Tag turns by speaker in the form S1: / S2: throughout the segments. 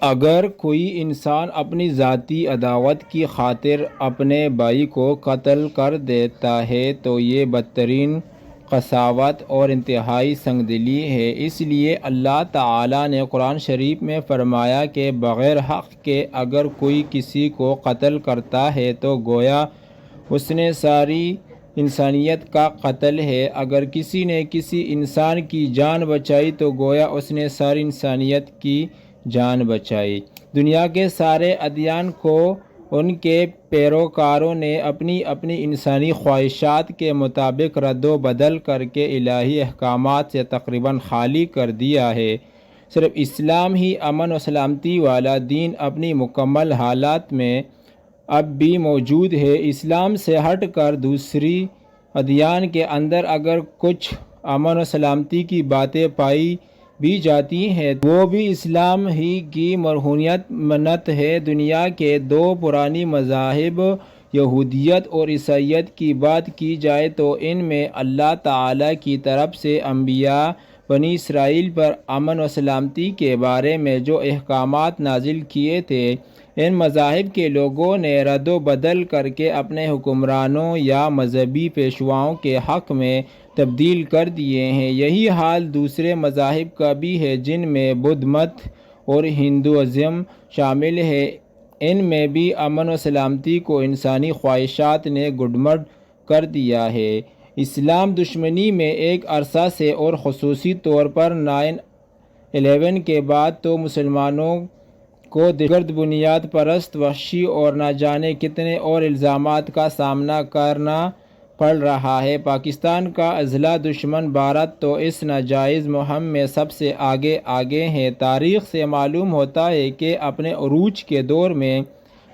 S1: اگر کوئی انسان اپنی ذاتی عداوت کی خاطر اپنے بھائی کو قتل کر دیتا ہے تو یہ بدترین قساوت اور انتہائی سنگدلی ہے۔ اس لیے اللہ تعالیٰ نے قرآن شریف میں فرمایا کہ بغیر حق کے اگر کوئی کسی کو قتل کرتا ہے تو گویا اس نے ساری انسانیت کا قتل ہے۔ اگر کسی نے کسی انسان کی جان بچائی تو گویا اس نے ساری انسانیت کی جان بچائی۔ دنیا کے سارے ادیان کو ان کے پیروکاروں نے اپنی اپنی انسانی خواہشات کے مطابق رد و بدل کر کے الہی احکامات سے تقریباً خالی کر دیا ہے۔ صرف اسلام ہی امن و سلامتی والا دین اپنی مکمل حالت میں اب بھی موجود ہے۔ اسلام سے ہٹ کر دوسری ادیان کے اندر اگر کچھ امن و سلامتی کی باتیں پائی بھی جاتی ہیں وہ بھی اسلام ہی کی مرہونیت منت ہے۔ دنیا کے دو پرانی مذاہب یہودیت اور عیسائیت کی بات کی جائے تو ان میں اللہ تعالیٰ کی طرف سے انبیاء بنی اسرائیل پر امن و سلامتی کے بارے میں جو احکامات نازل کیے تھے ان مذاہب کے لوگوں نے رد و بدل کر کے اپنے حکمرانوں یا مذہبی پیشواؤں کے حق میں تبدیل کر دیے ہیں۔ یہی حال دوسرے مذاہب کا بھی ہے جن میں بدھ مت اور ہندوازم شامل ہے۔ ان میں بھی امن و سلامتی کو انسانی خواہشات نے گڈمڈ کر دیا ہے۔ اسلام دشمنی میں ایک عرصہ سے اور خصوصی طور پر 9/11 کے بعد تو مسلمانوں کو دہشتگرد بنیاد پرست وحشی اور نہ جانے کتنے اور الزامات کا سامنا کرنا پڑ رہا ہے۔ پاکستان کا اضلاع دشمن بھارت تو اس ناجائز مہم میں سب سے آگے ہے۔ تاریخ سے معلوم ہوتا ہے کہ اپنے عروج کے دور میں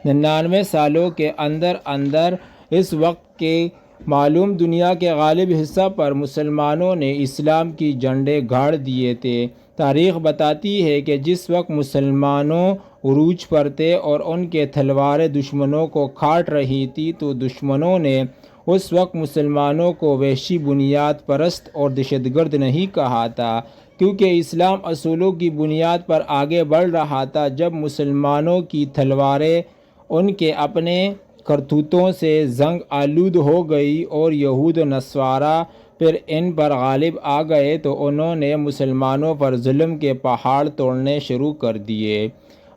S1: 99 سالوں کے اندر اس وقت کے معلوم دنیا کے غالب حصہ پر مسلمانوں نے اسلام کی جھنڈے گاڑ دیے تھے۔ تاریخ بتاتی ہے کہ جس وقت مسلمانوں عروج پر تھے اور ان کے تلواریں دشمنوں کو کاٹ رہی تھی تو دشمنوں نے اس وقت مسلمانوں کو وحشی بنیاد پرست اور دہشت گرد نہیں کہا تھا کیونکہ اسلام اصولوں کی بنیاد پر آگے بڑھ رہا تھا۔ جب مسلمانوں کی تلواریں ان کے اپنے کرتوتوں سے زنگ آلود ہو گئی اور یہود و نصارہ پھر ان پر غالب آ گئے تو انہوں نے مسلمانوں پر ظلم کے پہاڑ توڑنے شروع کر دیے۔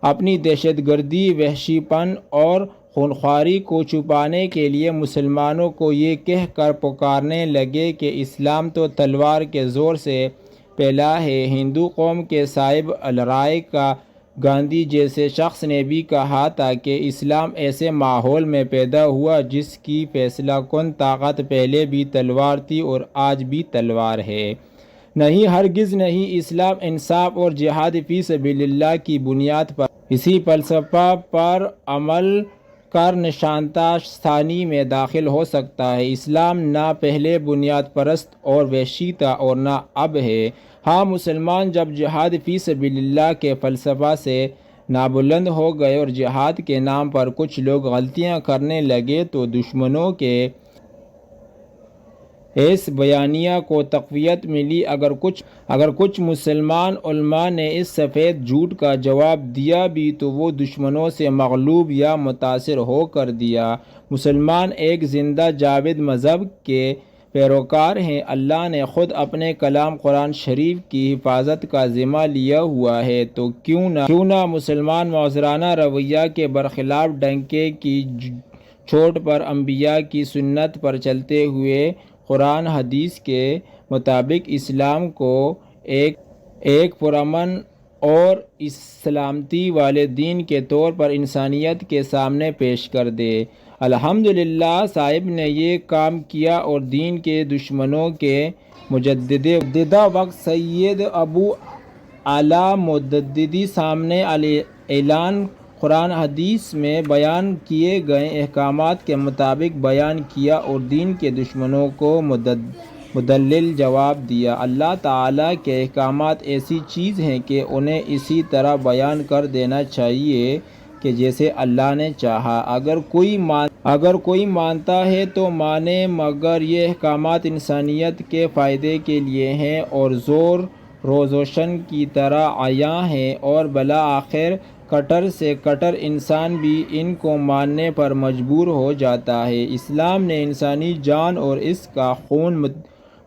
S1: اپنی دہشت گردی، وحشی پن اور خونخواری کو چھپانے کے لیے مسلمانوں کو یہ کہہ کر پکارنے لگے کہ اسلام تو تلوار کے زور سے پھیلا ہے۔ ہندو قوم کے صاحب الرائے کا گاندھی جیسے شخص نے بھی کہا تھا کہ اسلام ایسے ماحول میں پیدا ہوا جس کی فیصلہ کن طاقت پہلے بھی تلوار تھی اور آج بھی تلوار ہے۔ نہیں، ہرگز نہیں۔ اسلام انصاف اور جہاد فی سبیل اللہ کی بنیاد پر اسی فلسفہ پر عمل کر نشستہ ثانی میں داخل ہو سکتا ہے۔ اسلام نہ پہلے بنیاد پرست اور وحشی تھا اور نہ اب ہے۔ ہاں، مسلمان جب جہاد فی سبیل اللہ کے فلسفہ سے نابلند ہو گئے اور جہاد کے نام پر کچھ لوگ غلطیاں کرنے لگے تو دشمنوں کے اس بیانیہ کو تقویت ملی۔ اگر کچھ مسلمان علماء نے اس سفید جھوٹ کا جواب دیا بھی تو وہ دشمنوں سے مغلوب یا متاثر ہو کر دیا۔ مسلمان ایک زندہ جاوید مذہب کے پیروکار ہیں۔ اللہ نے خود اپنے کلام قرآن شریف کی حفاظت کا ذمہ لیا ہوا ہے تو کیوں نہ مسلمان معذرانہ رویہ کے برخلاف ڈنکے کی چوٹ پر انبیاء کی سنت پر چلتے ہوئے قرآن حدیث کے مطابق اسلام کو ایک پرامن اور سلامتی والے دین کے طور پر انسانیت کے سامنے پیش کر دے۔ الحمدللہ صاحب نے یہ کام کیا اور دین کے دشمنوں کے مجددِ وقت سید ابو اعلیٰ مددی سامنے اعلان قرآن حدیث میں بیان کیے گئے احکامات کے مطابق بیان کیا اور دین کے دشمنوں کو مدلل جواب دیا۔ اللہ تعالیٰ کے احکامات ایسی چیز ہیں کہ انہیں اسی طرح بیان کر دینا چاہیے کہ جیسے اللہ نے چاہا۔ اگر کوئی مانتا ہے تو مانے، مگر یہ احکامات انسانیت کے فائدے کے لیے ہیں اور زور روشن کی طرح عیاں ہیں اور بالآخر کٹر سے کٹر انسان بھی ان کو ماننے پر مجبور ہو جاتا ہے۔ اسلام نے انسانی جان اور اس کا خون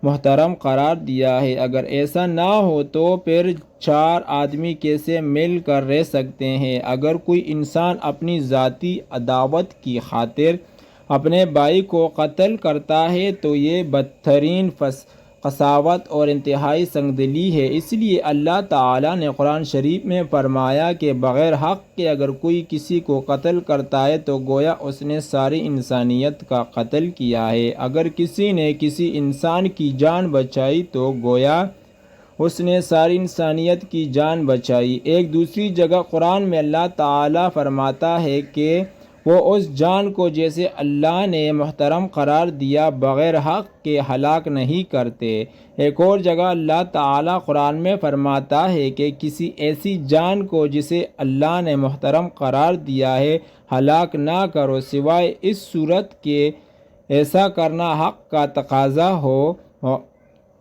S1: محترم قرار دیا ہے۔ اگر ایسا نہ ہو تو پھر چار آدمی کیسے مل کر رہ سکتے ہیں؟ اگر کوئی انسان اپنی ذاتی عداوت کی خاطر اپنے بھائی کو قتل کرتا ہے تو یہ بدترین قساوت اور انتہائی سنگدلی ہے۔ اس لیے اللہ تعالیٰ نے قرآن شریف میں فرمایا کہ بغیر حق کے اگر کوئی کسی کو قتل کرتا ہے تو گویا اس نے ساری انسانیت کا قتل کیا ہے۔ اگر کسی نے کسی انسان کی جان بچائی تو گویا اس نے ساری انسانیت کی جان بچائی۔ ایک دوسری جگہ قرآن میں اللہ تعالیٰ فرماتا ہے کہ وہ اس جان کو جسے اللہ نے محترم قرار دیا بغیر حق کے ہلاک نہیں کرتے۔ ایک اور جگہ اللہ تعالیٰ قرآن میں فرماتا ہے کہ کسی ایسی جان کو جسے اللہ نے محترم قرار دیا ہے ہلاک نہ کرو سوائے اس صورت کے ایسا کرنا حق کا تقاضا ہو۔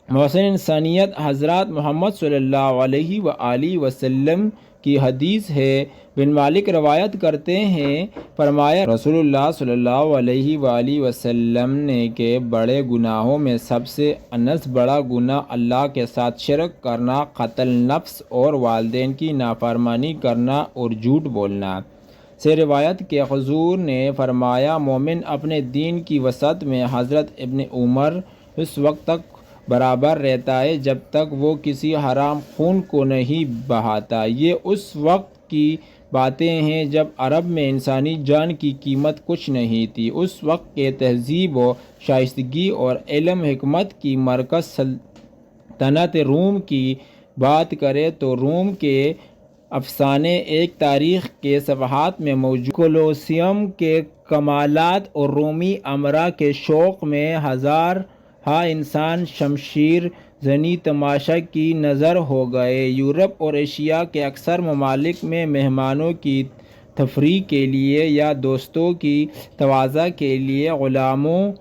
S1: محسن انسانیت حضرت محمد صلی اللہ علیہ وآلہ وسلم کی حدیث ہے۔ بن مالک روایت کرتے ہیں، فرمایا رسول اللہ صلی اللہ علیہ وآلہ وسلم نے کہ بڑے گناہوں میں سب سے انس بڑا گناہ اللہ کے ساتھ شرک کرنا، قتل نفس اور والدین کی نافرمانی کرنا اور جھوٹ بولنا سے روایت کہ حضور نے فرمایا مومن اپنے دین کی وسعت میں حضرت ابن عمر اس وقت تک برابر رہتا ہے جب تک وہ کسی حرام خون کو نہیں بہاتا۔ یہ اس وقت کی باتیں ہیں جب عرب میں انسانی جان کی قیمت کچھ نہیں تھی۔ اس وقت کے تہذیب و شائستگی اور علم حکمت کی مرکز سلطنت روم کی بات کریں تو روم کے افسانے ایک تاریخ کے صفحات میں موجود کولوسیوم کے کمالات اور رومی امرا کے شوق میں ہزارہا انسان شمشیر زنی تماشا کی نظر ہو گئے۔ یورپ اور ایشیا کے اکثر ممالک میں مہمانوں کی تفریح کے لیے یا دوستوں کی تواضع کے لیے غلاموں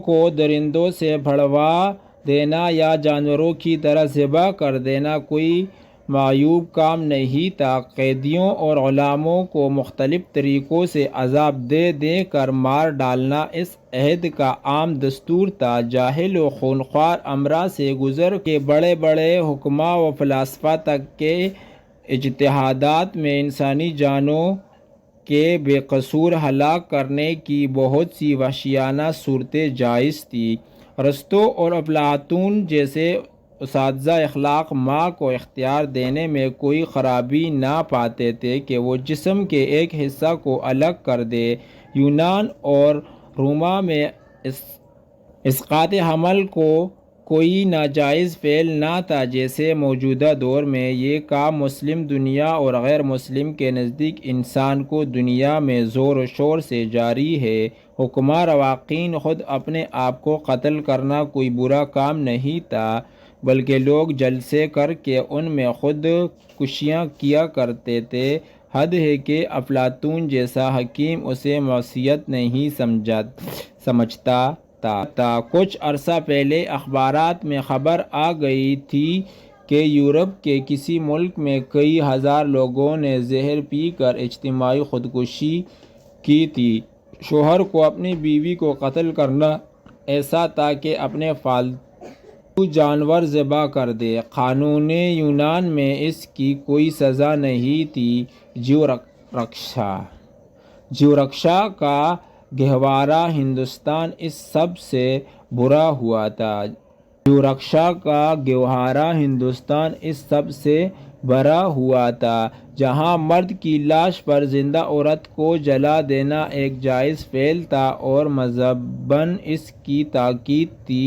S1: کو درندوں سے بھڑوا دینا یا جانوروں کی طرح ذبح کر دینا کوئی معیوب کام نہیں تھا۔ قیدیوں اور غلاموں کو مختلف طریقوں سے عذاب دے دے کر مار ڈالنا اس عہد کا عام دستور تھا۔ جاہل و خونخوار امرا سے گزر کے بڑے بڑے حکماء و فلاسفہ تک کے اجتہادات میں انسانی جانوں کے بے قصور ہلاک کرنے کی بہت سی وحشیانہ صورتیں جائز تھیں۔ ارسطو اور افلاطون جیسے اساتذہ اخلاق ماں کو اختیار دینے میں کوئی خرابی نہ پاتے تھے کہ وہ جسم کے ایک حصہ کو الگ کر دے۔ یونان اور روما میں اسقاط حمل کو کوئی ناجائز فعل نہ تھا جیسے موجودہ دور میں یہ کام مسلم دنیا اور غیر مسلم کے نزدیک انسان کو دنیا میں زور و شور سے جاری ہے۔ حکماء رواقین خود اپنے آپ کو قتل کرنا کوئی برا کام نہیں تھا بلکہ لوگ جلسے کر کے ان میں خود کشیاں کیا کرتے تھے۔ حد ہے کہ افلاطون جیسا حکیم اسے معصیت نہیں سمجھتا تھا۔ کچھ عرصہ پہلے اخبارات میں خبر آ گئی تھی کہ یورپ کے کسی ملک میں کئی ہزار لوگوں نے زہر پی کر اجتماعی خودکشی کی تھی۔ شوہر کو اپنی بیوی کو قتل کرنا ایسا تھا کہ اپنے پالتو جانور ذبح کر دے۔ قانون یونان میں اس کی کوئی سزا نہیں تھی۔ جیورکشا کا گہوارہ ہندوستان اس سب سے برا ہوا تھا۔ جیورکشا کا گہوارہ ہندوستان اس سب سے بھرا ہوا تھا جہاں مرد کی لاش پر زندہ عورت کو جلا دینا ایک جائز فعل تھا اور مذہباً اس کی تاکید تھی۔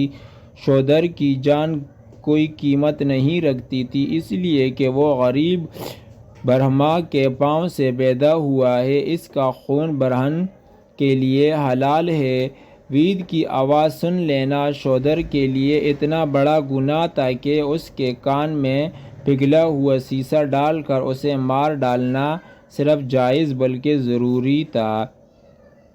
S1: شودر کی جان کوئی قیمت نہیں رکھتی تھی اس لیے کہ وہ غریب برہما کے پاؤں سے پیدا ہوا ہے، اس کا خون برہمن کے لیے حلال ہے۔ وید کی آواز سن لینا شودر کے لیے اتنا بڑا گناہ تھا کہ اس کے کان میں پگھلا ہوا سیسا ڈال کر اسے مار ڈالنا صرف جائز بلکہ ضروری تھا۔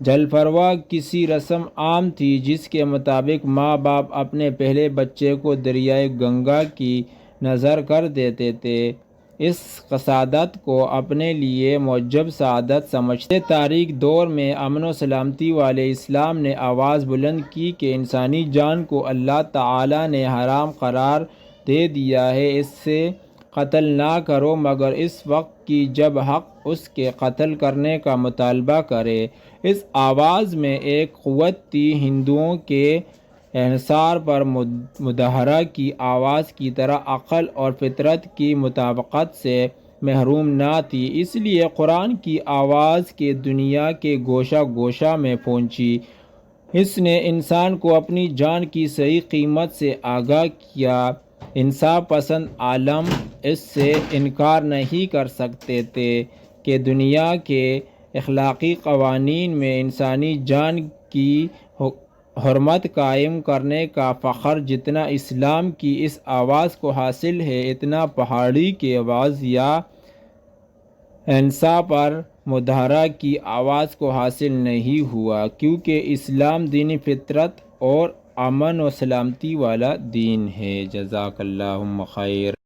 S1: جلپروا کسی رسم عام تھی جس کے مطابق ماں باپ اپنے پہلے بچے کو دریائے گنگا کی نظر کر دیتے تھے، اس قصادت کو اپنے لیے معجب سعادت سمجھتے۔ تاریخ دور میں امن و سلامتی والے اسلام نے آواز بلند کی کہ انسانی جان کو اللہ تعالیٰ نے حرام قرار دے دیا ہے، اس سے قتل نہ کرو مگر اس وقت کی جب حق اس کے قتل کرنے کا مطالبہ کرے۔ اس آواز میں ایک قوت تھی، ہندوؤں کے انحصار پر مظاہرہ کی آواز کی طرح عقل اور فطرت کی مطابقت سے محروم نہ تھی، اس لیے قرآن کی آواز کے دنیا کے گوشہ گوشہ میں پہنچی۔ اس نے انسان کو اپنی جان کی صحیح قیمت سے آگاہ کیا۔ انصاف پسند عالم اس سے انکار نہیں کر سکتے تھے کہ دنیا کے اخلاقی قوانین میں انسانی جان کی حرمت قائم کرنے کا فخر جتنا اسلام کی اس آواز کو حاصل ہے، اتنا پہاڑی کی آواز یا انصاف پر مظاہرہ کی آواز کو حاصل نہیں ہوا، کیونکہ اسلام دین فطرت اور امن و سلامتی والا دین ہے۔ جزاک اللہ خیر۔